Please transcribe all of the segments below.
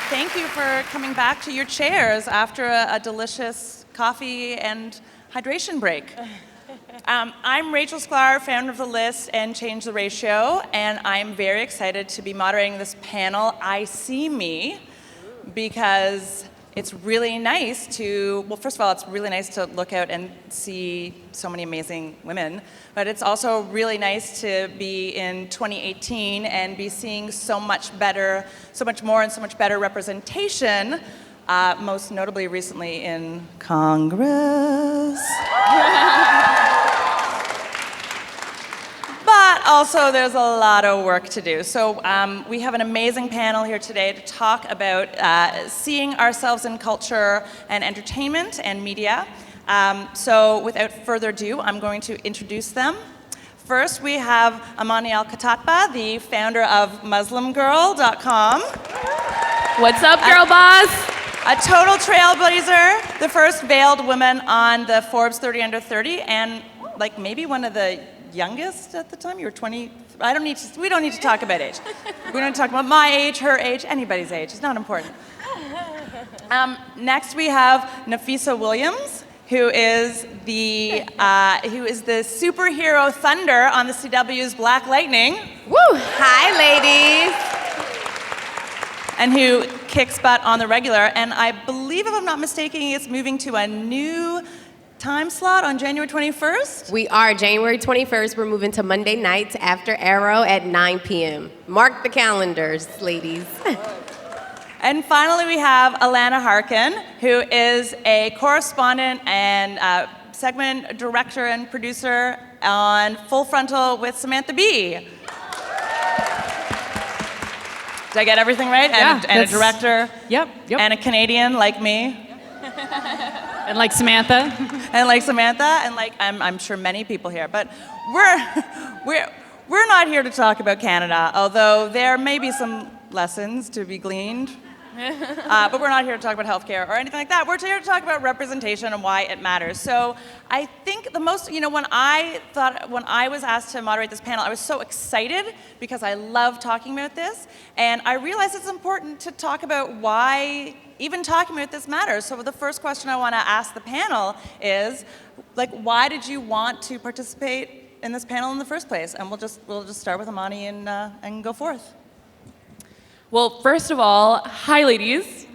thank you for coming back to your chairs after a delicious coffee and hydration break. I'm Rachel Skylar, founder of The List and Change the Ratio, and I'm very excited to be moderating this panel, I See Me, because it's really nice to, well, first of all, it's really nice to look out and see so many amazing women, but it's also really nice to be in 2018 and be seeing so much more and so much better representation, most notably recently in Congress. But also there's a lot of work to do. So we have an amazing panel here today to talk about seeing ourselves in culture and entertainment and media. So without further ado, I'm going to introduce them. First, we have Amani Al-Khatahtbeh, the founder of MuslimGirl.com. What's up, girl boss? A total trailblazer, the first veiled woman on the Forbes 30 Under 30, and like maybe one of the youngest at the time. You were 20. We don't need to talk about age. We don't talk about my age, her age, anybody's age. It's not important. Next, we have Nafessa Williams, who is the superhero Thunder on the CW's Black Lightning. Woo! Hi, ladies. And who kicks butt on the regular. And I believe, if I'm not mistaken, it's moving to a new time slot on January 21st? We are. January 21st. We're moving to Monday nights after Arrow at 9 p.m. Mark the calendars, ladies. And finally, we have Allana Harkin, who is a correspondent and segment director and producer on Full Frontal with Samantha Bee. Did I get everything right? Yeah, and a director. Yep. And a Canadian like me. And like Samantha. And like I'm sure many people here. But we're not here to talk about Canada, although there may be some lessons to be gleaned. But we're not here to talk about healthcare or anything like that. We're here to talk about representation and why it matters. So I think the most, when I was asked to moderate this panel, I was so excited because I love talking about this. And I realized it's important to talk about why even talking about this matters. So the first question I want to ask the panel is, why did you want to participate in this panel in the first place? And we'll just start with Amani and go forth. Well, first of all, hi, ladies.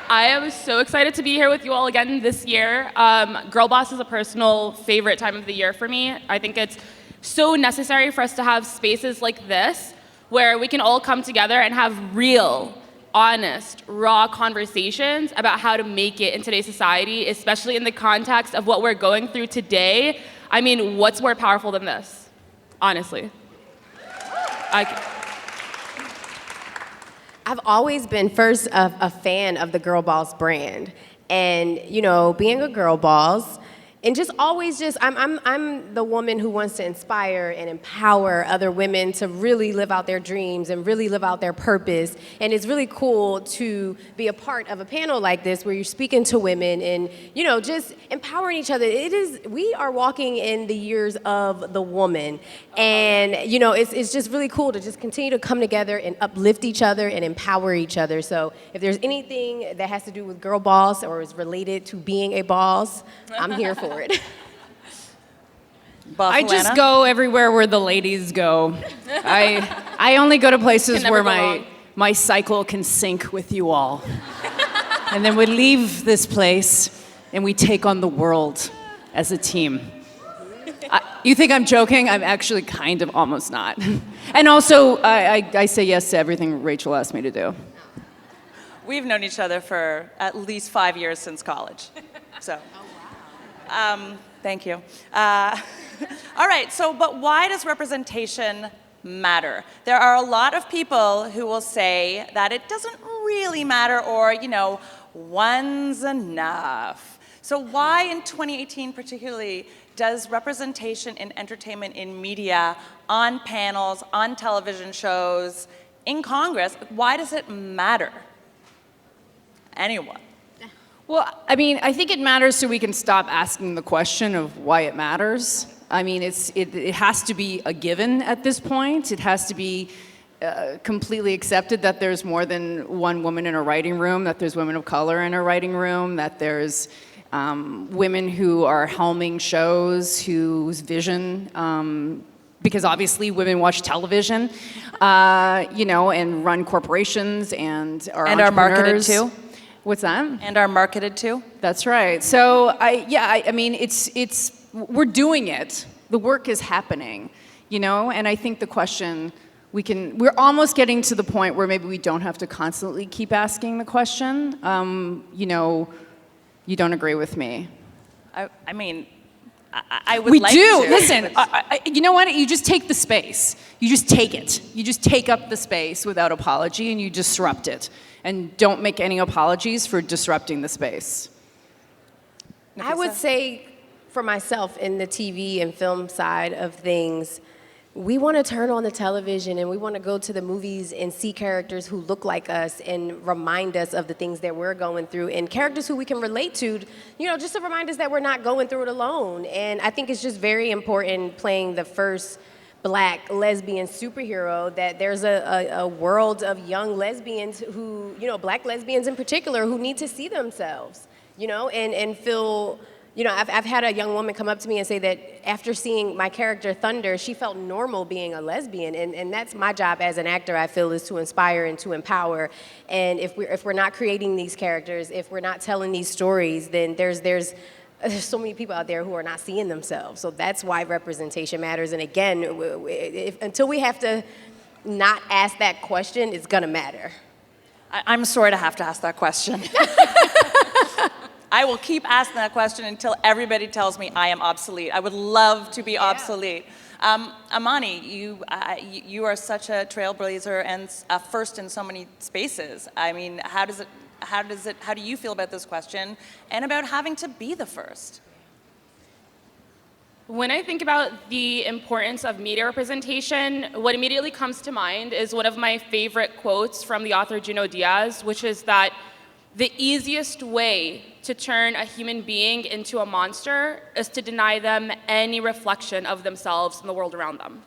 I am so excited to be here with you all again this year. Girl Boss is a personal favorite time of the year for me. I think it's so necessary for us to have spaces like this where we can all come together and have real, honest, raw conversations about how to make it in today's society, especially in the context of what we're going through today. I mean, what's more powerful than this? Honestly. I've always been first a fan of the Girl Boss brand. And, being a girl boss, and I'm the woman who wants to inspire and empower other women to really live out their dreams and really live out their purpose. And it's really cool to be a part of a panel like this where you're speaking to women and, just empowering each other. We are walking in the years of the woman. And, it's just really cool to just continue to come together and uplift each other and empower each other. So if there's anything that has to do with girl boss or is related to being a boss, I'm here for it. I just go everywhere where the ladies go. I only go to places where my cycle can sync with you all. And then we leave this place and we take on the world as a team. You think I'm joking? I'm actually kind of almost not. And also, I say yes to everything Rachel asked me to do. We've known each other for at least 5 years since college. So. Thank you. All right, but why does representation matter? There are a lot of people who will say that it doesn't really matter or, one's enough. So why in 2018 particularly does representation in entertainment, in media, on panels, on television shows, in Congress, why does it matter? Anyone? Well, I think it matters so we can stop asking the question of why it matters. It has to be a given at this point. It has to be completely accepted that there's more than one woman in a writing room, that there's women of color in a writing room, that there's women who are helming shows whose vision, because obviously women watch television, and run corporations and are And are marketed entrepreneurs. too. What's that? And are marketed to. That's right. So I mean, we're doing it. The work is happening, and I think the question we're almost getting to the point where maybe we don't have to constantly keep asking the question. You don't agree with me. I mean, I would We like do. to. Listen, you know what? You just take the space. You just take it. You just take up the space without apology and you disrupt it. And don't make any apologies for disrupting the space. I would say for myself in the TV and film side of things, we want to turn on the television and we want to go to the movies and see characters who look like us and remind us of the things that we're going through and characters who we can relate to, just to remind us that we're not going through it alone. And I think it's just very important playing the first Black lesbian superhero that there's a world of young lesbians who, Black lesbians in particular, who need to see themselves, and feel. I've had a young woman come up to me and say that after seeing my character Thunder, she felt normal being a lesbian, and that's my job as an actor. I feel is to inspire and to empower. And if we're not creating these characters, if we're not telling these stories, then there's so many people out there who are not seeing themselves. So that's why representation matters. And again, until we have to not ask that question, it's gonna matter. I'm sorry to have to ask that question. I will keep asking that question until everybody tells me I am obsolete. I would love to be obsolete. Amani, you are such a trailblazer and a first in so many spaces. I mean, how do you feel about this question and about having to be the first? When I think about the importance of media representation, what immediately comes to mind is one of my favorite quotes from the author Junot Diaz, which is that the easiest way to turn a human being into a monster is to deny them any reflection of themselves in the world around them.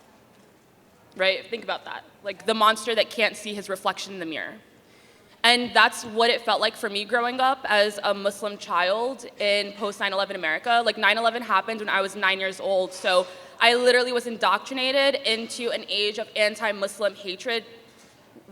Right? Think about that. Like the monster that can't see his reflection in the mirror. And that's what it felt like for me growing up as a Muslim child in post 9/11 America. Like 9/11 happened when I was 9 years old, so I literally was indoctrinated into an age of anti-Muslim hatred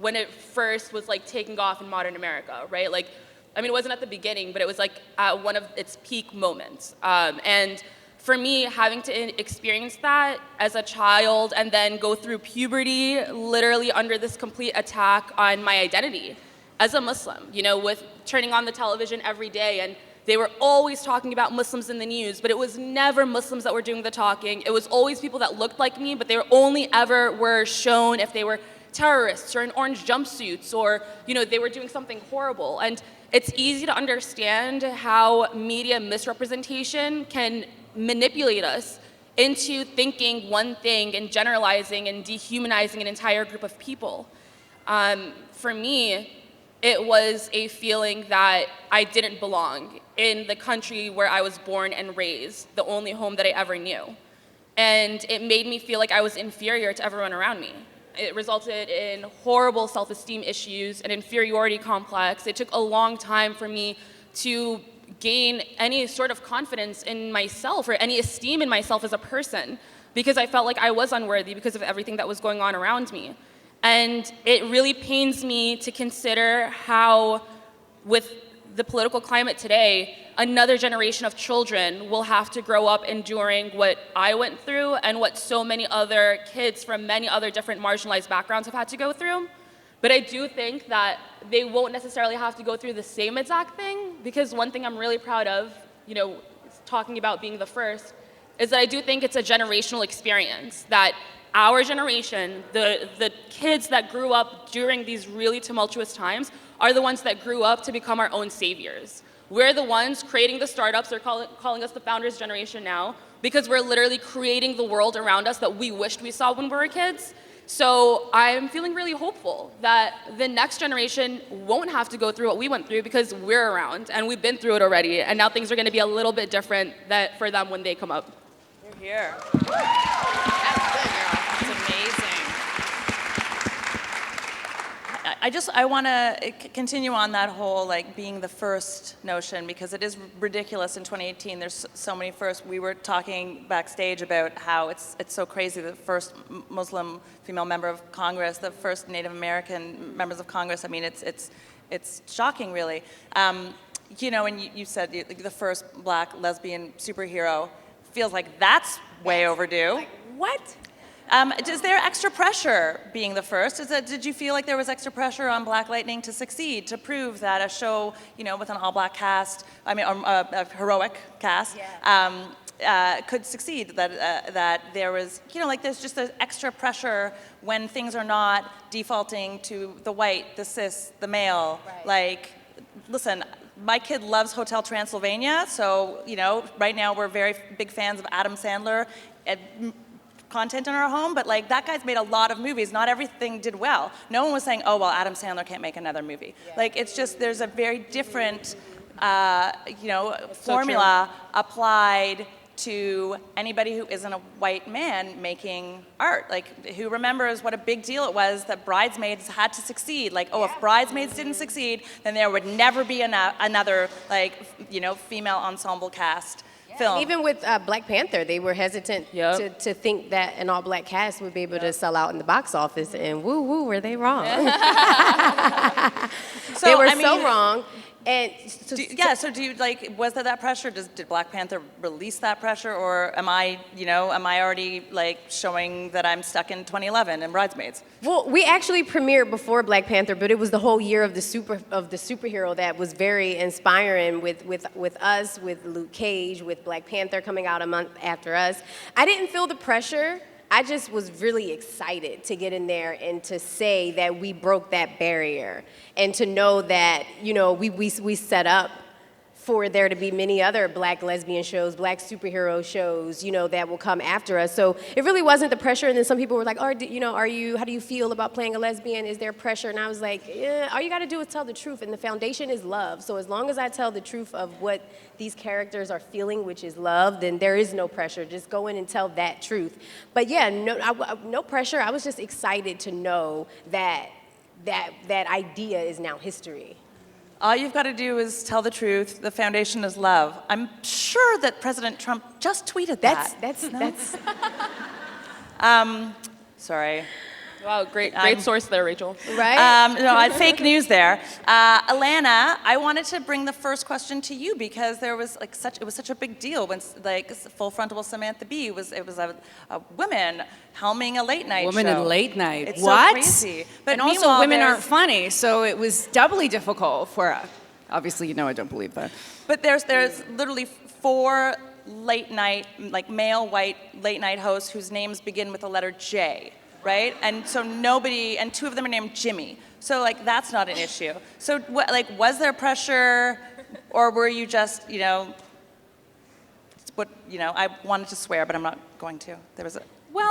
when it first was like taking off in modern America, right? Like, I mean, it wasn't at the beginning, but it was like at one of its peak moments. And for me, having to experience that as a child and then go through puberty, literally under this complete attack on my identity as a Muslim, with turning on the television every day and they were always talking about Muslims in the news, but it was never Muslims that were doing the talking. It was always people that looked like me, but they only ever were shown if they were terrorists or in orange jumpsuits or, they were doing something horrible. And it's easy to understand how media misrepresentation can manipulate us into thinking one thing and generalizing and dehumanizing an entire group of people. For me, it was a feeling that I didn't belong in the country where I was born and raised, the only home that I ever knew. And it made me feel like I was inferior to everyone around me. It resulted in horrible self-esteem issues, an inferiority complex. It took a long time for me to gain any sort of confidence in myself or any esteem in myself as a person because I felt like I was unworthy because of everything that was going on around me. And it really pains me to consider how, with the political climate today, another generation of children will have to grow up enduring what I went through and what so many other kids from many other different marginalized backgrounds have had to go through. But I do think that they won't necessarily have to go through the same exact thing, because one thing I'm really proud of, talking about being the first, is that I do think it's a generational experience, that our generation, the kids that grew up during these really tumultuous times, are the ones that grew up to become our own saviors. We're the ones creating the startups. They're calling us the founders generation now because we're literally creating the world around us that we wished we saw when we were kids. So I'm feeling really hopeful that the next generation won't have to go through what we went through because we're around and we've been through it already. And now things are going to be a little bit different for them when they come up. You're here. That's good, girl. That's amazing. I want to continue on that whole like being the first notion, because it is ridiculous in 2018. There's so many firsts. We were talking backstage about how it's so crazy. The first Muslim female member of Congress, the first Native American members of Congress. I mean, it's shocking, really. You know, and you said the first black lesbian superhero. Feels like that's way overdue. Like, what? Is there extra pressure being the first? Did you feel like there was extra pressure on Black Lightning to succeed, to prove that a show, you know, with an all-black cast, a heroic cast, could succeed? That there was, you know, like there's just an extra pressure when things are not defaulting to the white, the cis, the male. Right. Like, listen. My kid loves Hotel Transylvania, so, you know, right now we're very big fans of Adam Sandler content in our home, but like that guy's made a lot of movies. Not everything did well. No one was saying, oh, well, Adam Sandler can't make another movie. Yeah. Like, it's just, there's a very different, you know, formula applied to anybody who isn't a white man making art. Like, who remembers what a big deal it was that Bridesmaids had to succeed? Like, oh, if Bridesmaids didn't succeed, then there would never be another, like, you know, female ensemble cast film. Even with Black Panther, they were hesitant to think that an all-black cast would be able to sell out in the box office, and woo, were they wrong? So, they were so wrong. And so do you, like, was there that pressure? Did Black Panther release that pressure, or am I already like showing that I'm stuck in 2011 and Bridesmaids? Well, we actually premiered before Black Panther, but it was the whole year of the superhero that was very inspiring with us, with Luke Cage, with Black Panther coming out a month after us. I didn't feel the pressure. I just was really excited to get in there and to say that we broke that barrier, and to know that, you know, we set up for there to be many other black lesbian shows, black superhero shows, you know, that will come after us. So it really wasn't the pressure. And then some people were like, oh, you know, how do you feel about playing a lesbian? Is there pressure? And I was like, yeah, all you got to do is tell the truth. And the foundation is love. So as long as I tell the truth of what these characters are feeling, which is love, then there is no pressure. Just go in and tell that truth. But yeah, no pressure. I was just excited to know that idea is now history. All you've got to do is tell the truth. The foundation is love. I'm sure that President Trump just tweeted that. That's. Sorry. Wow, great source there, Rachel. Right? No, fake news there. Allana, I wanted to bring the first question to you, because there was it was such a big deal when like Full Frontal with Samantha Bee it was a woman helming a late night show. Woman in late night. It's what? So crazy. But and also, women aren't funny, so it was doubly difficult for us. Obviously, you know I don't believe that. But there's literally 4 late night, like male white late night hosts whose names begin with the letter J. Right? And so and 2 of them are named Jimmy. So like that's not an issue. So was there pressure, or were you just, I wanted to swear, but I'm not going to. There was a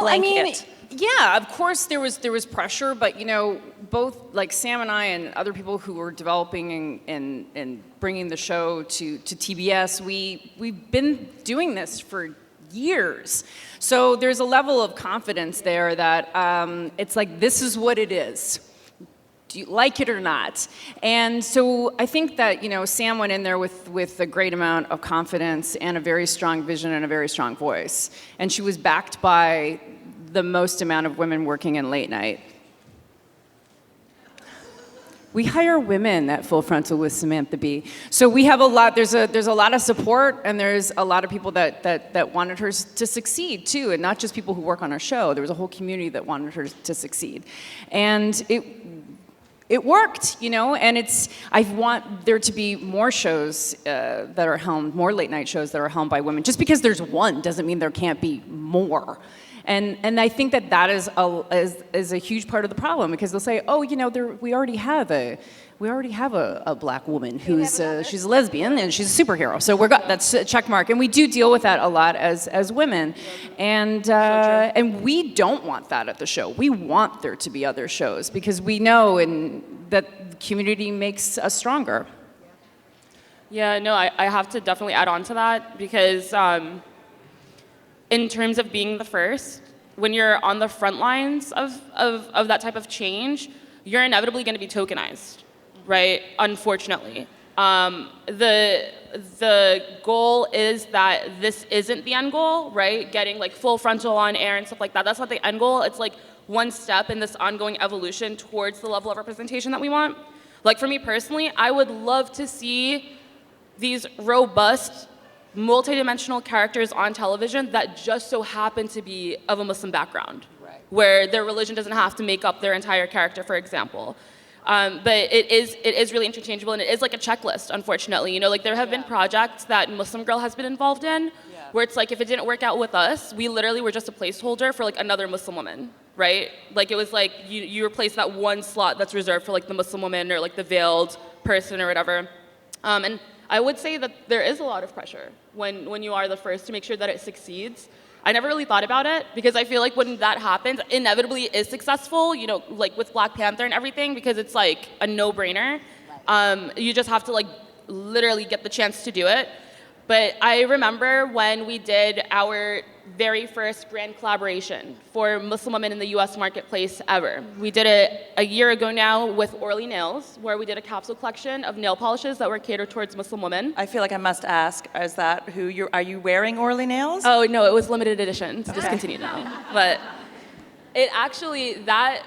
blanket. Yeah, of course there was pressure, but, you know, both like Sam and I and other people who were developing and bringing the show to TBS, we've been doing this for years. So there's a level of confidence there that it's like, this is what it is. Do you like it or not? And so I think that, you know, Sam went in there with a great amount of confidence and a very strong vision and a very strong voice. And she was backed by the most amount of women working in late night. We hire women at Full Frontal with Samantha Bee. So we have a lot, there's a lot of support, and there's a lot of people that wanted her to succeed too, and not just people who work on our show. There was a whole community that wanted her to succeed. And it worked, you know, and I want there to be more shows that are helmed, more late night shows that are helmed by women. Just because there's one doesn't mean there can't be more. And I think that is a huge part of the problem, because they'll say, oh, you know, we already have a black woman who's she's a lesbian and she's a superhero, so that's a check mark. And we do deal with that a lot as women, and we don't want that at the show. We want there to be other shows, because we know that the community makes us stronger. Yeah, no, I have to definitely add on to that, because in terms of being the first, when you're on the front lines of that type of change, you're inevitably going to be tokenized, right? Unfortunately. The goal is that this isn't the end goal, right? Getting like full frontal on air and stuff like that. That's not the end goal. It's like one step in this ongoing evolution towards the level of representation that we want. Like for me personally, I would love to see these robust, multidimensional characters on television that just so happen to be of a Muslim background, where their religion doesn't have to make up their entire character, for example. But it is really interchangeable, and it is like a checklist, unfortunately. You know, like there have been projects that Muslim Girl has been involved in, where it's like if it didn't work out with us, we literally were just a placeholder for like another Muslim woman, right? Like it was like you replace that one slot that's reserved for like the Muslim woman or like the veiled person or whatever. And I would say that there is a lot of pressure when you are the first to make sure that it succeeds. I never really thought about it because I feel like when that happens, inevitably it is successful, you know, like with Black Panther and everything, because it's like a no-brainer. You just have to like literally get the chance to do it. But I remember when we did our very first brand collaboration for Muslim women in the US marketplace ever. We did it a year ago now with Orly Nails, where we did a capsule collection of nail polishes that were catered towards Muslim women. I feel like I must ask, is that are you wearing Orly Nails? Oh, no, it was limited edition. It's discontinued now. But it actually, that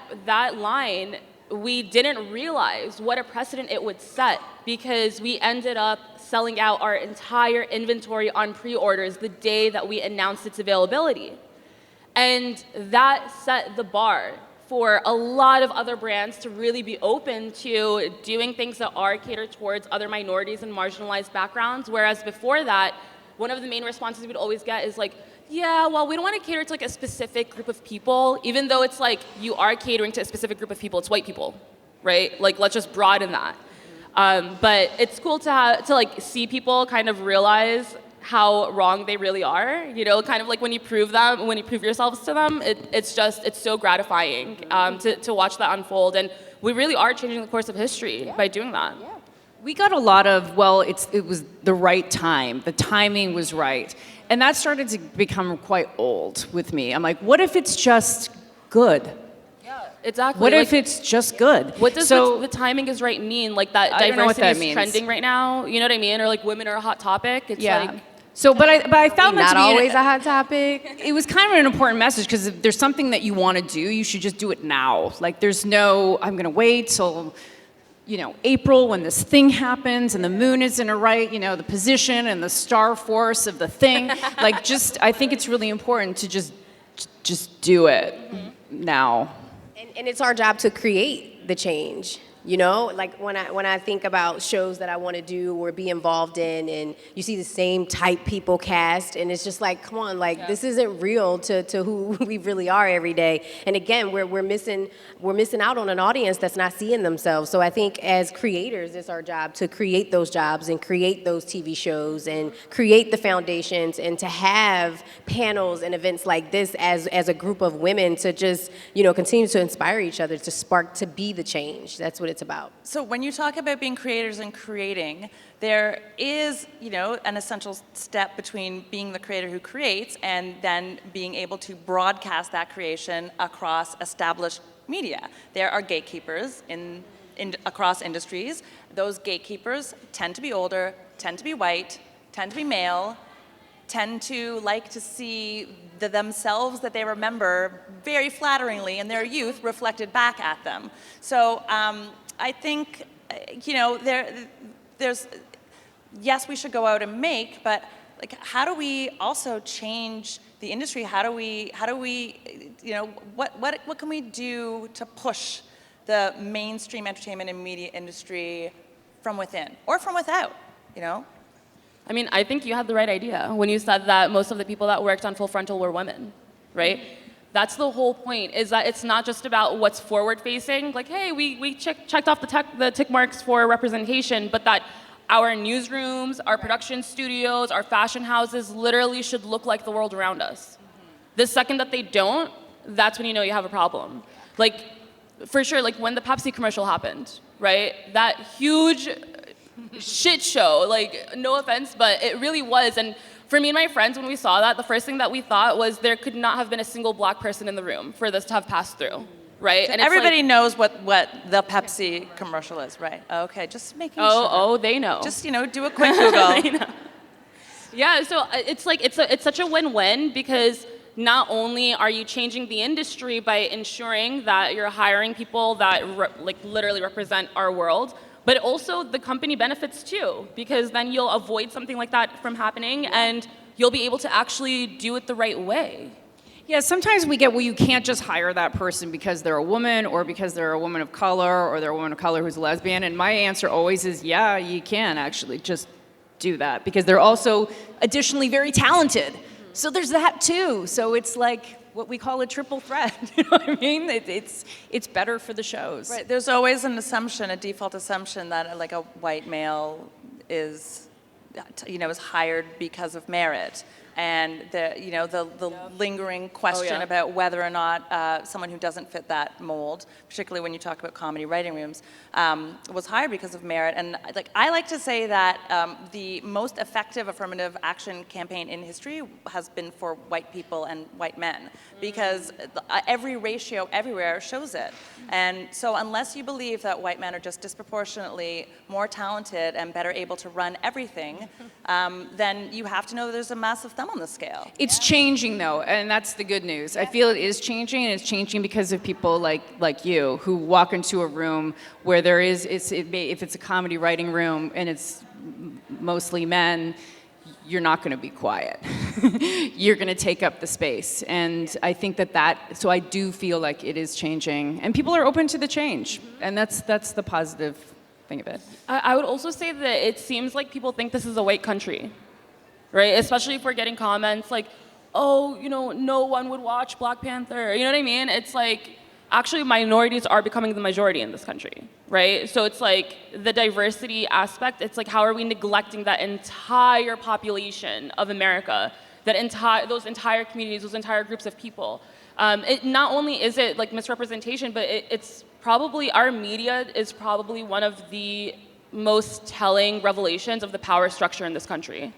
line, we didn't realize what a precedent it would set because we ended up selling out our entire inventory on pre-orders the day that we announced its availability. And that set the bar for a lot of other brands to really be open to doing things that are catered towards other minorities and marginalized backgrounds, whereas before that, one of the main responses we'd always get is like, yeah, well, we don't want to cater to like a specific group of people, even though it's like you are catering to a specific group of people, it's white people, right? Like, let's just broaden that. But it's cool to like see people kind of realize how wrong they really are. You know, kind of like when you prove yourselves to them, it's so gratifying to watch that unfold. And we really are changing the course of history by doing that. Yeah. We got a lot of, well, it was the right time. The timing was right. And that started to become quite old with me. I'm like, what if it's just good? Exactly. What if it's just good? What does the timing is right mean? Like that diversity is trending right now? You know what I mean? Or like women are a hot topic? It's like... So, but I found that to be not always a hot topic. It was kind of an important message because if there's something that you want to do, you should just do it now. Like there's no, I'm going to wait till, you know, April when this thing happens and the moon is in a right, you know, the position and the star force of the thing. Like I think it's really important to just do it now. And it's our job to create the change. You know, like when I think about shows that I want to do or be involved in, and you see the same type people cast, and it's just like, come on, like this isn't real to who we really are every day. And again, we're missing out on an audience that's not seeing themselves. So I think as creators, it's our job to create those jobs and create those TV shows and create the foundations and to have panels and events like this as a group of women to just, you know, continue to inspire each other to be the change. That's what it's about. So when you talk about being creators and creating, there is, you know, an essential step between being the creator who creates and then being able to broadcast that creation across established media. There are gatekeepers across industries. Those gatekeepers tend to be older, tend to be white, tend to be male, tend to like to see the themselves that they remember very flatteringly in their youth reflected back at them. So I think, you know, there's, yes, we should go out and make, but like, how do we also change the industry? How do we, you know, what can we do to push the mainstream entertainment and media industry from within or from without, you know? I mean, I think you had the right idea when you said that most of the people that worked on Full Frontal were women, right? That's the whole point, is that it's not just about what's forward-facing, like, hey, we checked off the tick marks for representation, but that our newsrooms, our production studios, our fashion houses literally should look like the world around us. The second that they don't, that's when you know you have a problem. Like, for sure, like when the Pepsi commercial happened, right? That huge shit show, like, no offense, but it really was. And for me and my friends, when we saw that, the first thing that we thought was there could not have been a single Black person in the room for this to have passed through, right? So And it's everybody like, knows what the Pepsi commercial is, right? Okay, just making sure. oh, they know. Just, do a quick Google. They know. Yeah, so it's like it's such a win-win because not only are you changing the industry by ensuring that you're hiring people that literally represent our world, but also the company benefits too, because then you'll avoid something like that from happening and you'll be able to actually do it the right way. Yeah, sometimes we get, well, you can't just hire that person because they're a woman or because they're a woman of color or they're a woman of color who's a lesbian. And my answer always is, yeah, you can actually just do that because they're also additionally very talented. So there's that too. So it's like what we call a triple threat. You know what I mean? It's better for the shows. Right. There's always an assumption, a default assumption that like a white male is, is hired because of merit. And the lingering question about whether or not someone who doesn't fit that mold, particularly when you talk about comedy writing rooms, was hired because of merit. And I like to say that the most effective affirmative action campaign in history has been for white people and white men, because every ratio everywhere shows it. And so unless you believe that white men are just disproportionately more talented and better able to run everything, then you have to know that there's a massive thumb on the scale. It's changing though, and that's the good news. I feel it is changing, and it's changing because of people like you who walk into a room where there is, if it's a comedy writing room and it's mostly men, you're not going to be quiet. You're going to take up the space. And I think so I do feel like it is changing. And people are open to the change. And that's the positive thing of it. I would also say that it seems like people think this is a white country, right? Especially if we're getting comments like, oh, no one would watch Black Panther. You know what I mean? It's like, actually minorities are becoming the majority in this country, right? So it's like the diversity aspect, it's like how are we neglecting that entire population of America, those entire communities, those entire groups of people. Not only is it like misrepresentation, but it's probably, our media is probably one of the most telling revelations of the power structure in this country.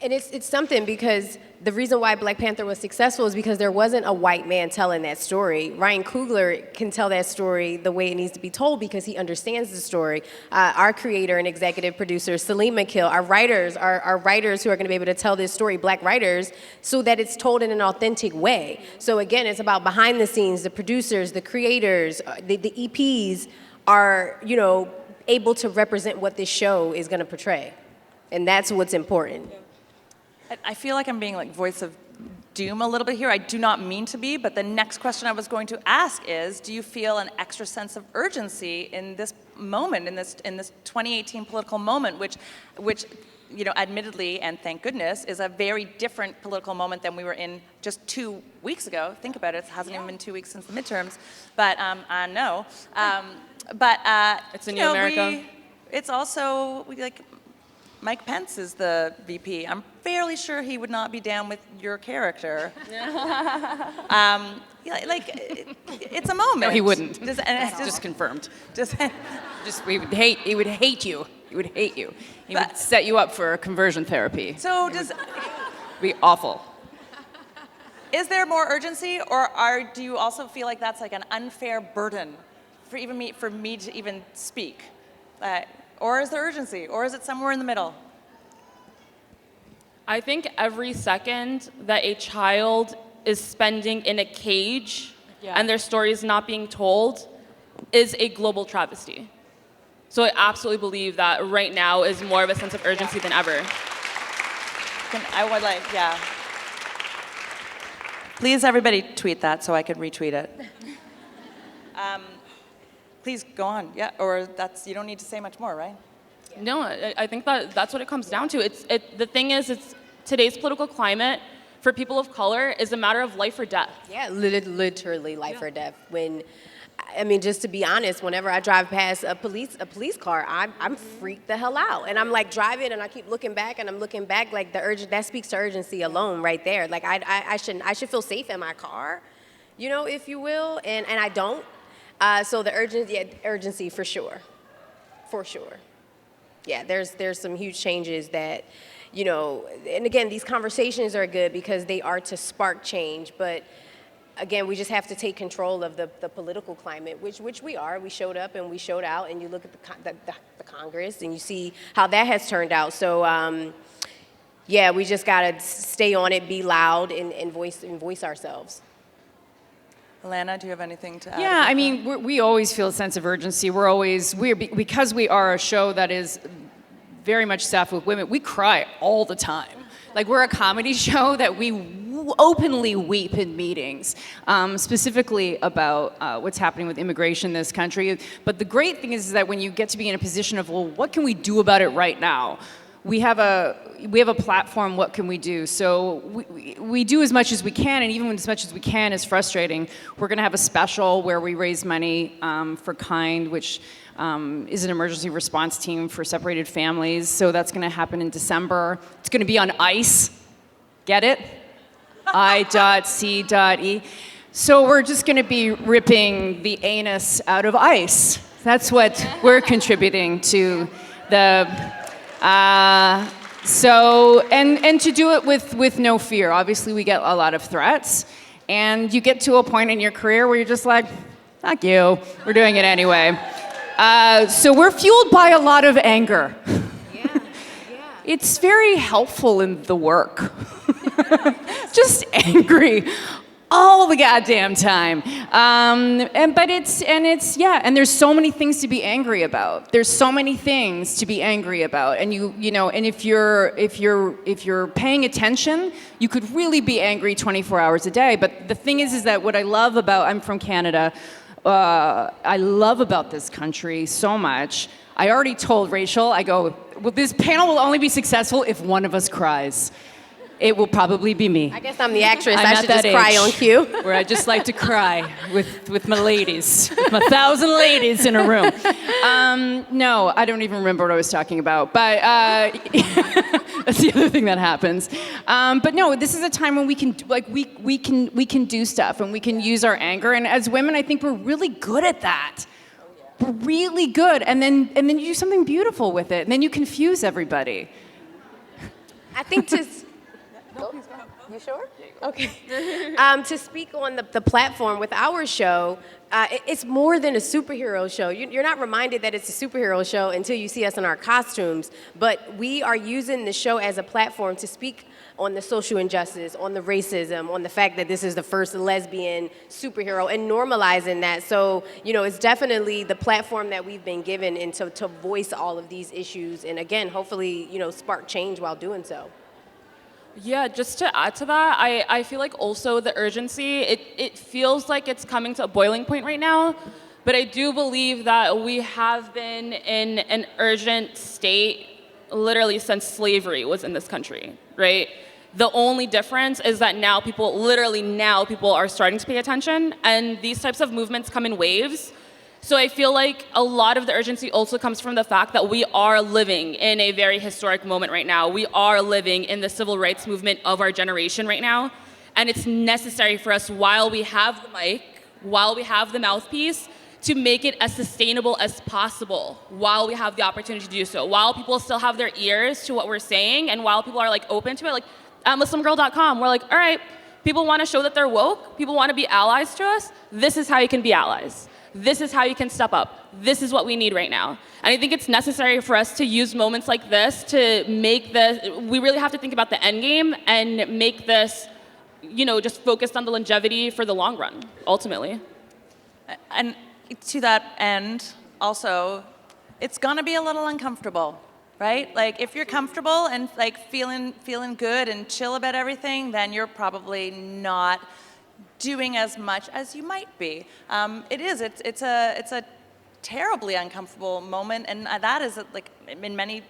And it's something because the reason why Black Panther was successful is because there wasn't a white man telling that story. Ryan Coogler can tell that story the way it needs to be told because he understands the story. Our creator and executive producer, Salim McKill, our writers who are going to be able to tell this story, Black writers, so that it's told in an authentic way. So again, it's about behind the scenes, the producers, the creators, the EPs are, able to represent what this show is going to portray. And that's what's important. I feel like I'm being like voice of doom a little bit here. I do not mean to be, but the next question I was going to ask is, do you feel an extra sense of urgency in this moment, in this 2018 political moment, which admittedly, and thank goodness, is a very different political moment than we were in just 2 weeks ago. Think about it, it hasn't even been 2 weeks since the midterms, but I know. It's a new America. It's also, Mike Pence is the VP. I'm fairly sure he would not be down with your character. It's a moment. No, he wouldn't. Just confirmed. He would hate you. He would hate you. He would set you up for conversion therapy. So It'd be awful. Is there more urgency, or do you also feel like that's like an unfair burden for me to even speak? Or is there urgency? Or is it somewhere in the middle? I think every second that a child is spending in a cage and their story is not being told is a global travesty. So I absolutely believe that right now is more of a sense of urgency than ever. Please, everybody, tweet that so I could retweet it. Please go on. Yeah, or you don't need to say much more, right? No, I think that's what it comes down to. The thing is, today's political climate for people of color is a matter of life or death. Yeah, literally life or death. Just to be honest, whenever I drive past a police car, I'm freaked the hell out. And I'm like driving and I keep looking back and I'm looking back like that speaks to urgency alone right there. Like I should feel safe in my car, if you will, and I don't. So the urgency for sure. Yeah, there's some huge changes that, and again, these conversations are good because they are to spark change, but again, we just have to take control of the political climate, which we are. We showed up and we showed out, and you look at the Congress and you see how that has turned out. So, yeah, we just gotta stay on it, be loud, and voice ourselves. Allana, do you have anything to add? Yeah, I mean, we always feel a sense of urgency. Because we are a show that is very much staffed with women, we cry all the time. Like, we're a comedy show that we openly weep in meetings, specifically about what's happening with immigration in this country. But the great thing is that when you get to be in a position of, well, what can we do about it right now? We have a platform, what can we do? So we do as much as we can, and even when as much as we can is frustrating. We're gonna have a special where we raise money for KIND, which is an emergency response team for separated families. So that's gonna happen in December. It's gonna be on ICE, get it? I.C.E. So we're just gonna be ripping the anus out of ICE. That's what we're contributing to the, and to do it with no fear. Obviously, we get a lot of threats, and you get to a point in your career where you're just like, fuck you, we're doing it anyway. So we're fueled by a lot of anger. Yeah. It's very helpful in the work. Just angry all the goddamn time. And there's so many things to be angry about. There's so many things to be angry about. And and if you're paying attention, you could really be angry 24 hours a day. But the thing is that what I love about, I'm from Canada, I love about this country so much. I already told Rachel, I go, well, this panel will only be successful if one of us cries. It will probably be me. I guess I'm the actress. I'm I at should that just cry age on cue. Where I just like to cry with my ladies, with my 1,000 ladies in a room. No, I don't even remember what I was talking about, but that's the other thing that happens. But no, this is a time when we can do stuff, and we can use our anger. And as women, I think we're really good at that. We're really good, and then you do something beautiful with it, and then you confuse everybody. I think you sure? Okay. To speak on the platform with our show, it's more than a superhero show. You're not reminded that it's a superhero show until you see us in our costumes, but we are using the show as a platform to speak on the social injustice, on the racism, on the fact that this is the first lesbian superhero, and normalizing that. So, it's definitely the platform that we've been given, and to voice all of these issues, and again, hopefully, spark change while doing so. Yeah, just to add to that, I feel like also the urgency, it feels like it's coming to a boiling point right now, but I do believe that we have been in an urgent state literally since slavery was in this country, right? The only difference is that now people are starting to pay attention, and these types of movements come in waves. So I feel like a lot of the urgency also comes from the fact that we are living in a very historic moment right now. We are living in the civil rights movement of our generation right now. And it's necessary for us, while we have the mic, while we have the mouthpiece, to make it as sustainable as possible while we have the opportunity to do so. While people still have their ears to what we're saying, and while people are open to it, like at MuslimGirl.com, we're like, all right, people want to show that they're woke, people want to be allies to us, this is how you can be allies. This is how you can step up. This is what we need right now. And I think it's necessary for us to use moments like this to make this, we really have to think about the end game and make this, just focused on the longevity for the long run, ultimately. And to that end, also, it's gonna be a little uncomfortable, right? If you're comfortable and feeling good and chill about everything, then you're probably not doing as much as you might be. It's a terribly uncomfortable moment, and that is in many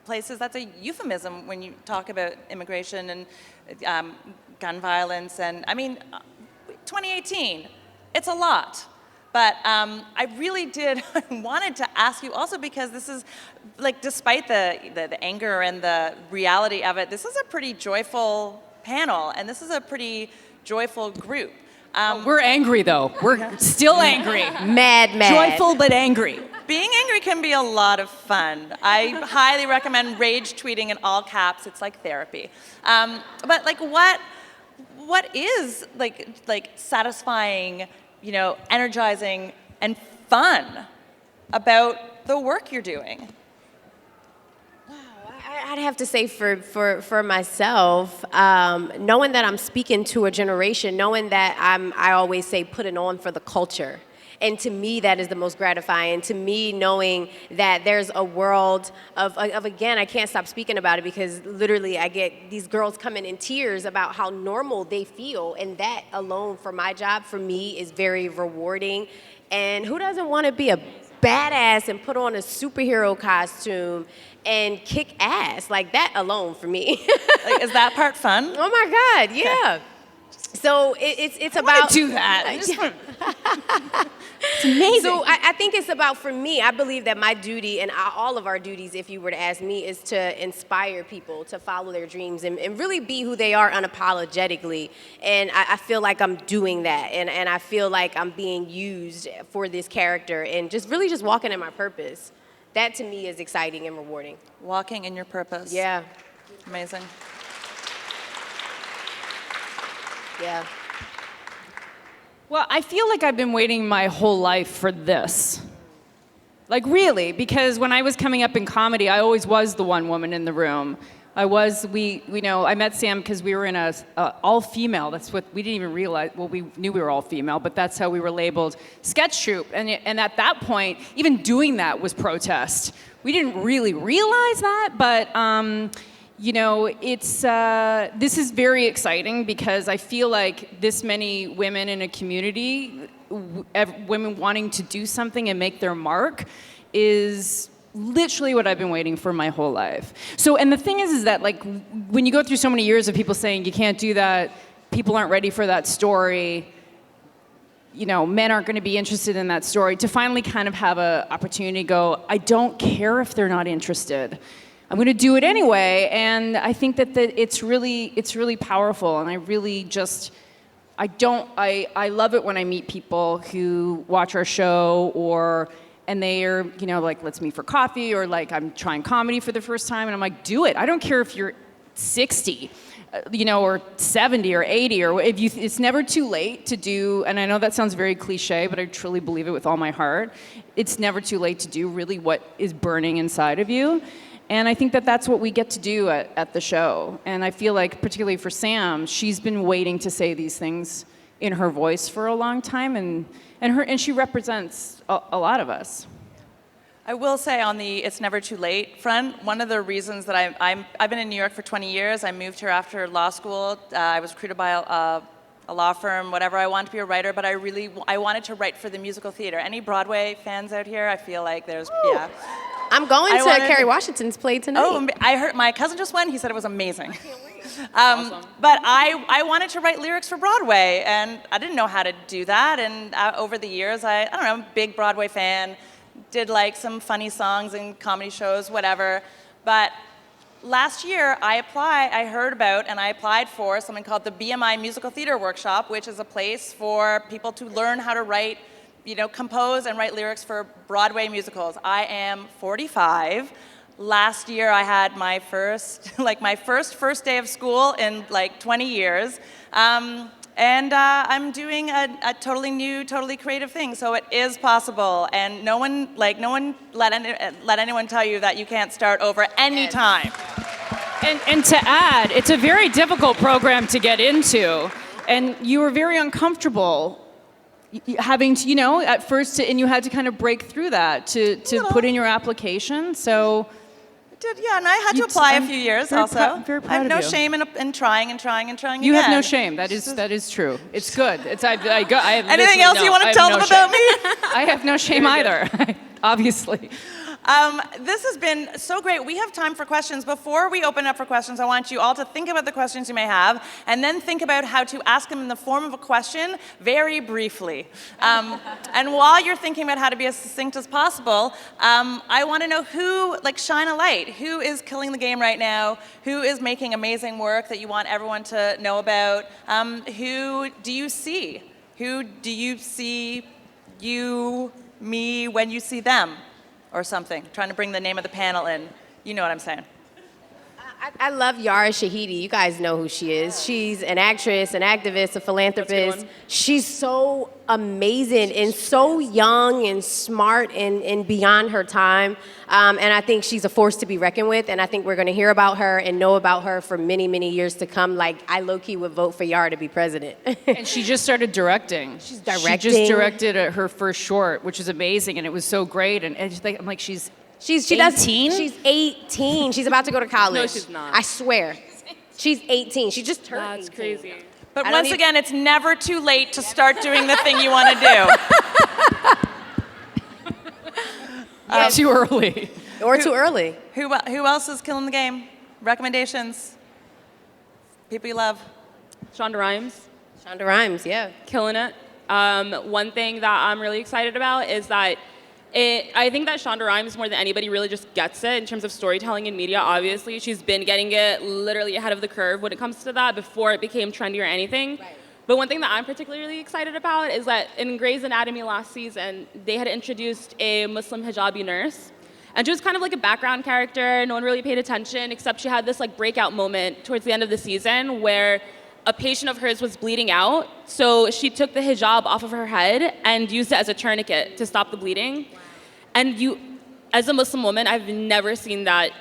places that's a euphemism when you talk about immigration and gun violence. And 2018, it's a lot. But I really wanted to ask you also, because this is, despite the anger and the reality of it, this is a pretty joyful panel, and this is a pretty joyful group. We're angry, though. We're still angry. Mad. Joyful, but angry. Being angry can be a lot of fun. I highly recommend rage tweeting in all caps. It's like therapy. But what is like satisfying, energizing and fun about the work you're doing? I'd have to say for myself, knowing that I'm speaking to a generation, knowing that I always say put it on for the culture. And to me, that is the most gratifying. To me, knowing that there's a world of again, I can't stop speaking about it because literally I get these girls coming in tears about how normal they feel. And that alone for my job, for me, is very rewarding. And who doesn't want to be a badass and put on a superhero costume and kick ass? Like that alone for me. Like, is that part fun? Oh my God, yeah. So it's about do that. It's amazing. So I think it's about, for me, I believe that my duty and all of our duties, if you were to ask me, is to inspire people to follow their dreams and really be who they are unapologetically. And I feel like I'm doing that. And I feel like I'm being used for this character and just really just walking in my purpose. That to me is exciting and rewarding. Walking in your purpose. Yeah. Amazing. Yeah. Well, I feel like I've been waiting my whole life for this. Like really, because when I was coming up in comedy, I always was the one woman in the room. I met Sam because we were in a all-female, that's what, we didn't even realize, well, we knew we were all-female, but that's how we were labeled, sketch troupe. And at that point, even doing that was protest. We didn't really realize that, but this is very exciting because I feel like this many women in a community, women wanting to do something and make their mark, is literally what I've been waiting for my whole life. So, and the thing is that like, when you go through so many years of people saying you can't do that, people aren't ready for that story, men aren't going to be interested in that story, to finally kind of have an opportunity to go, I don't care if they're not interested. I'm going to do it anyway, and I think that it's really powerful, and I really just, I love it when I meet people who watch our show, and they are, like, let's meet for coffee, or like, I'm trying comedy for the first time, and I'm like, do it. I don't care if you're 60, or 70 or 80, or if it's never too late to do, and I know that sounds very cliche, but I truly believe it with all my heart. It's never too late to do really what is burning inside of you. And I think that that's what we get to do at the show. And I feel like, particularly for Sam, she's been waiting to say these things in her voice for a long time, and she represents a lot of us. I will say on the it's never too late front, one of the reasons that I've been in New York for 20 years. I moved here after law school. I was recruited by a law firm, whatever. I wanted to be a writer, but I wanted to write for the musical theater. Any Broadway fans out here? I feel like there's, yeah. I'm going to Kerry Washington's play tonight. Oh, I heard my cousin just went. He said it was amazing. Awesome. But I wanted to write lyrics for Broadway, and I didn't know how to do that. And over the years, I don't know, I'm a big Broadway fan. Did like some funny songs and comedy shows, whatever. But last year, I heard about and I applied for something called the BMI Musical Theater Workshop, which is a place for people to learn how to write, compose and write lyrics for Broadway musicals. I am 45. Last year I had my first day of school in like 20 years. And I'm doing a totally new, totally creative thing. So it is possible. And no one let anyone tell you that you can't start over any time. And to add, it's a very difficult program to get into. And you were very uncomfortable having to, at first, and you had to kind of break through that to put in your application. So yeah, and I had to apply a few years also. Very proud I have no of you. shame in trying and trying and trying You again. have no shame. That is true. It's good. I have anything else you want to tell them about me? I have no shame either, obviously. This has been so great. We have time for questions. Before we open up for questions, I want you all to think about the questions you may have, and then think about how to ask them in the form of a question very briefly. And while you're thinking about how to be as succinct as possible, I want to know who, shine a light. Who is killing the game right now? Who is making amazing work that you want everyone to know about? Who do you see? Who do you see me, when you see them? Or something, trying to bring the name of the panel in. You know what I'm saying. I love Yara Shahidi. You guys know who she is. She's an actress, an activist, a philanthropist. She's so amazing and so young and smart and beyond her time. And I think she's a force to be reckoned with. And I think we're going to hear about her and know about her for many, many years to come. Like, I low-key would vote for Yara to be president. And she just started directing. She's directing. She just directed her first short, which is amazing, and it was so great. And I'm like, she's 18? She's 18. She's about to go to college. No, she's not. I swear. She's 18. She just turned 18. That's crazy. But once again, it's never too late to start doing the thing you want to do. Too early. Or too early. Who else is killing the game? Recommendations? People you love? Shonda Rhimes, Shonda Rhimes, yeah. killing it. One thing that I'm really excited about is that I think that Shonda Rhimes, more than anybody, really just gets it in terms of storytelling and media. Obviously, she's been getting it literally ahead of the curve when it comes to that before it became trendy or anything. Right. But one thing that I'm particularly excited about is that in Grey's Anatomy last season, they had introduced a Muslim hijabi nurse. And she was kind of like a background character. No one really paid attention, except she had this like breakout moment towards the end of the season where a patient of hers was bleeding out. So she took the hijab off of her head and used it as a tourniquet to stop the bleeding. Wow. And as a Muslim woman, I've never seen that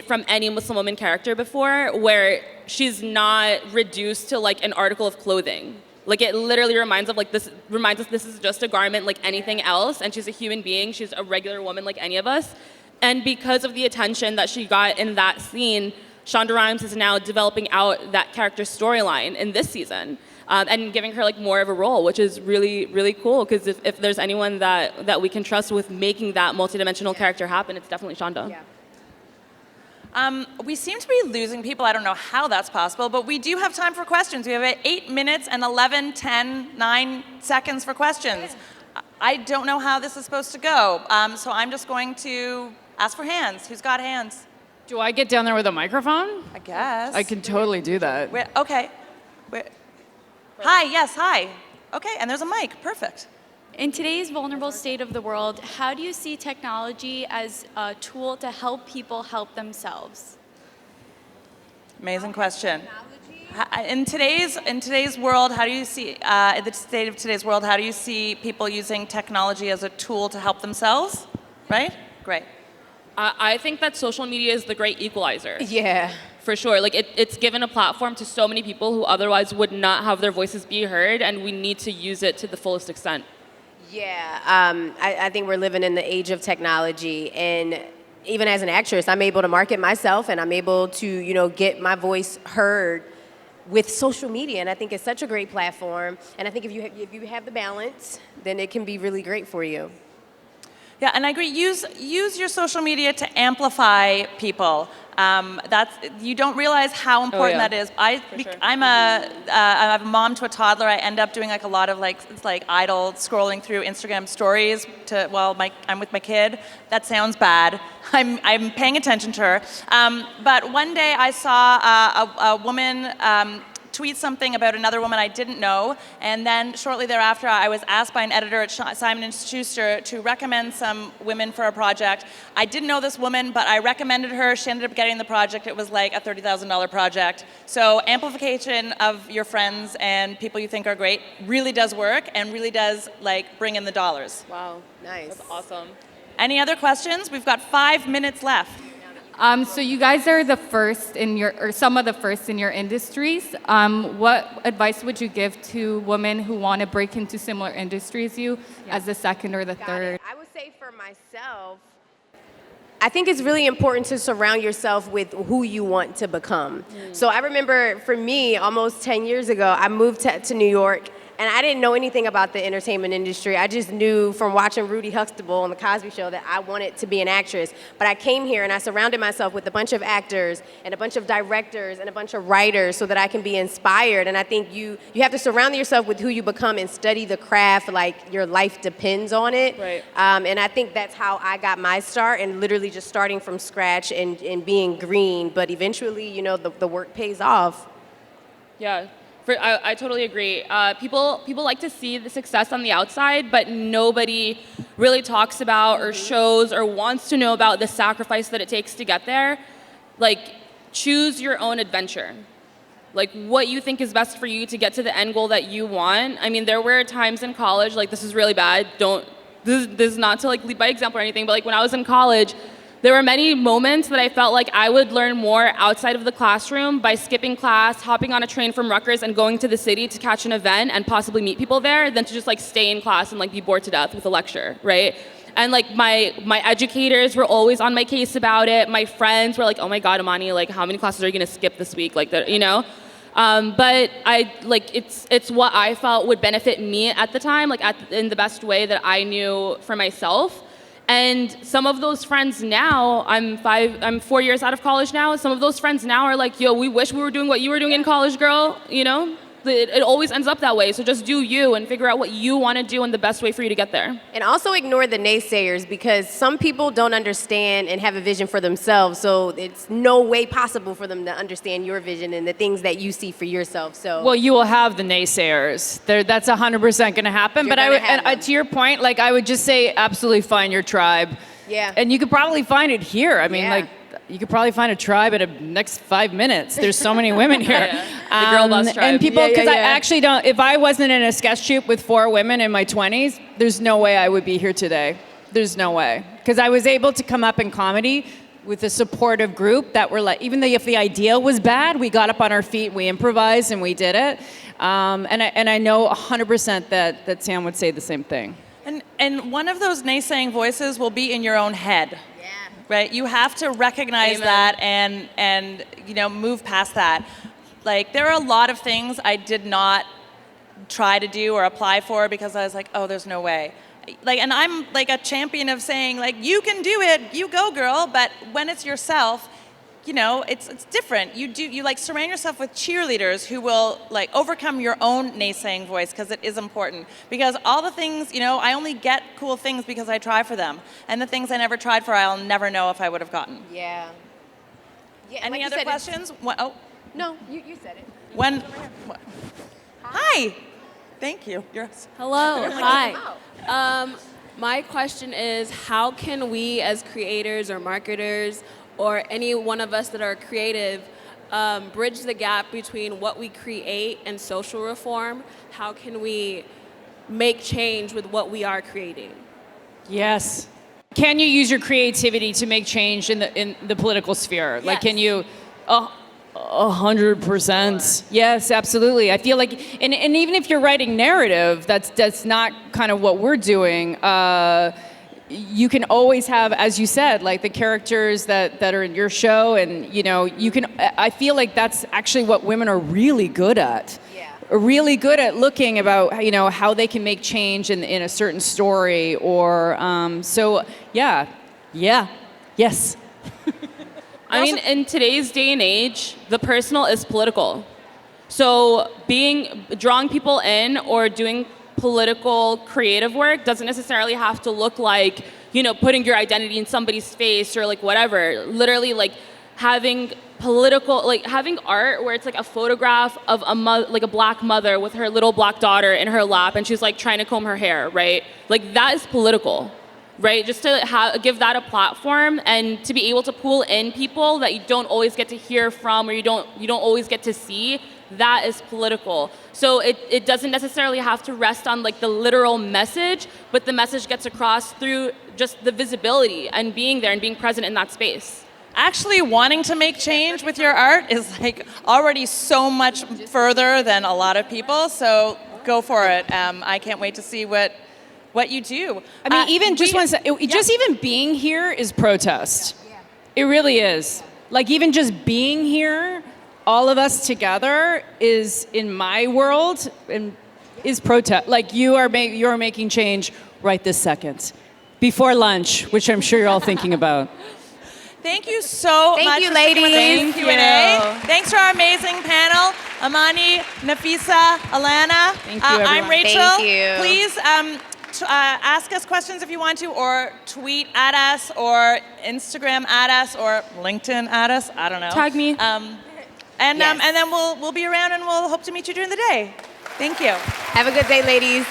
from any Muslim woman character before, where she's not reduced to like an article of clothing. Like, it literally reminds us this is just a garment like anything else, and she's a human being. She's a regular woman like any of us. And because of the attention that she got in that scene, Shonda Rhimes is now developing out that character's storyline in this season, and giving her like more of a role, which is really, really cool. Because if there's anyone that we can trust with making that multidimensional character happen, it's definitely Shonda. Yeah. We seem to be losing people. I don't know how that's possible, but we do have time for questions. We have 8 minutes and 11, 10, 9 seconds for questions. I don't know how this is supposed to go, so I'm just going to ask for hands. Who's got hands? Do I get down there with a microphone? I guess. I can totally do that. Okay. Hi, yes, hi. Okay, and there's a mic. Perfect. In today's vulnerable state of the world, how do you see technology as a tool to help people help themselves? Amazing question. In today's world, how do you see in the state of today's world? How do you see people using technology as a tool to help themselves? Right? Great. I think that social media is the great equalizer. Yeah. For sure. Like, it's given a platform to so many people who otherwise would not have their voices be heard, and we need to use it to the fullest extent. Yeah, I think we're living in the age of technology, and even as an actress, I'm able to market myself, and I'm able to, get my voice heard with social media, and I think it's such a great platform. And I think if you have the balance, then it can be really great for you. Yeah, and I agree. Use your social media to amplify people. You don't realize how important that is. I'm a mom to a toddler. I end up doing like a lot of idle scrolling through Instagram stories while I'm with my kid. That sounds bad. I'm paying attention to her. But one day I saw a woman tweet something about another woman I didn't know, and then shortly thereafter I was asked by an editor at Simon & Schuster to recommend some women for a project. I didn't know this woman, but I recommended her. She ended up getting the project. It was like a $30,000 project. So amplification of your friends and people you think are great really does work and really does bring in the dollars. Wow. Nice. That's awesome. Any other questions? We've got 5 minutes left. So you guys are the first some of the first in your industries. What advice would you give to women who want to break into similar industries as the second or the third? I would say for myself, I think it's really important to surround yourself with who you want to become. So I remember for me, almost 10 years ago, I moved to New York. And I didn't know anything about the entertainment industry. I just knew from watching Rudy Huxtable on The Cosby Show that I wanted to be an actress. But I came here and I surrounded myself with a bunch of actors and a bunch of directors and a bunch of writers so that I can be inspired. And I think you have to surround yourself with who you become and study the craft like your life depends on it. Right. And I think that's how I got my start, and literally just starting from scratch and being green. But eventually, the work pays off. Yeah. I totally agree. People like to see the success on the outside, but nobody really talks about or shows or wants to know about the sacrifice that it takes to get there. Like, choose your own adventure. Like what you think is best for you to get to the end goal that you want. I mean, there were times in college, like this is really bad. This is not to like lead by example or anything, but like when I was in college, there were many moments that I felt like I would learn more outside of the classroom by skipping class, hopping on a train from Rutgers and going to the city to catch an event and possibly meet people there than to just like stay in class and like be bored to death with a lecture, right? And like my educators were always on my case about it. My friends were like, oh my God, Amani, like how many classes are you gonna skip this week? Like, you know? But I like it's what I felt would benefit me at the time, like in the best way that I knew for myself. And some of those friends now, I'm 4 years out of college now. Some of those friends now are like, yo, we wish we were doing what you were doing in college, girl. You know, it always ends up that way. So just do you and figure out what you want to do and the best way for you to get there. And also ignore the naysayers, because some people don't understand and have a vision for themselves. So it's no way possible for them to understand your vision and the things that you see for yourself. So Well, you will have the naysayers. That's 100% going to happen. You're But gonna have them. to your point, like I would just say, absolutely find your tribe. Yeah. And you could probably find it here. I mean, Yeah. like you could probably find a tribe in the next 5 minutes. There's so many women here. The girl boss tribe. And people, Yeah, yeah, because I yeah. actually don't. If I wasn't in a sketch troupe with 4 women in my 20s, there's no way I would be here today. There's no way. Because I was able to come up in comedy with a supportive group that were like, even though if the idea was bad, we got up on our feet, we improvised, and we did it. And I know 100% that Sam would say the same thing. And one of those naysaying voices will be in your own head. Right? You have to recognize that and you know, move past that. Like there are a lot of things I did not try to do or apply for because I was like, oh, there's no way. Like, and I'm like a champion of saying like, you can do it, you go girl, but when it's yourself, you know, it's different. You like surround yourself with cheerleaders who will like overcome your own naysaying voice, because it is important. Because all the things, you know, I only get cool things because I try for them. And the things I never tried for, I'll never know if I would have gotten. Yeah. Any like you other said, questions? Oh, No, you said it. when? Hi. Thank you. Hello, hi. My question is, how can we as creators or marketers or any one of us that are creative bridge the gap between what we create and social reform? How can we make change with what we are creating? Yes. Can you use your creativity to make change in the political sphere? Like, can you? 100%. Yes, absolutely. I feel like, and even if you're writing narrative, that's not kind of what we're doing. You can always have, as you said, like the characters that are in your show, and you know, you can. I feel like that's actually what women are really good at. Yeah. Are really good at looking about, you know, how they can make change in a certain story, or so. Yeah. Yes. I mean, in today's day and age, the personal is political. So drawing people in or doing political creative work doesn't necessarily have to look like, you know, putting your identity in somebody's face or like whatever. Literally like having having art where it's like a photograph of like a black mother with her little black daughter in her lap and she's like trying to comb her hair, right? Like that is political. Right, just to give that a platform and to be able to pull in people that you don't always get to hear from or you don't always get to see, that is political. So it doesn't necessarily have to rest on like the literal message, but the message gets across through just the visibility and being there and being present in that space. Actually wanting to make change with your art is like already so much further than a lot of people, so go for it. I can't wait to see what you do. I mean, even even being here is protest. It really is. Like even just being here, all of us together is, in my world, is protest. Like you are making change right this second, before lunch, which I'm sure you're all thinking about. Thank you so much. Thank you, for sticking with ladies. us for Q&A. Thanks to our amazing panel, Amani, Nafessa, Allana. Thank you, everyone. I'm Rachel. Thank you. Please ask us questions if you want to, or tweet at us, or Instagram at us, or LinkedIn at us. I don't know. Tag me. And then we'll be around and we'll hope to meet you during the day. Thank you. Have a good day, ladies.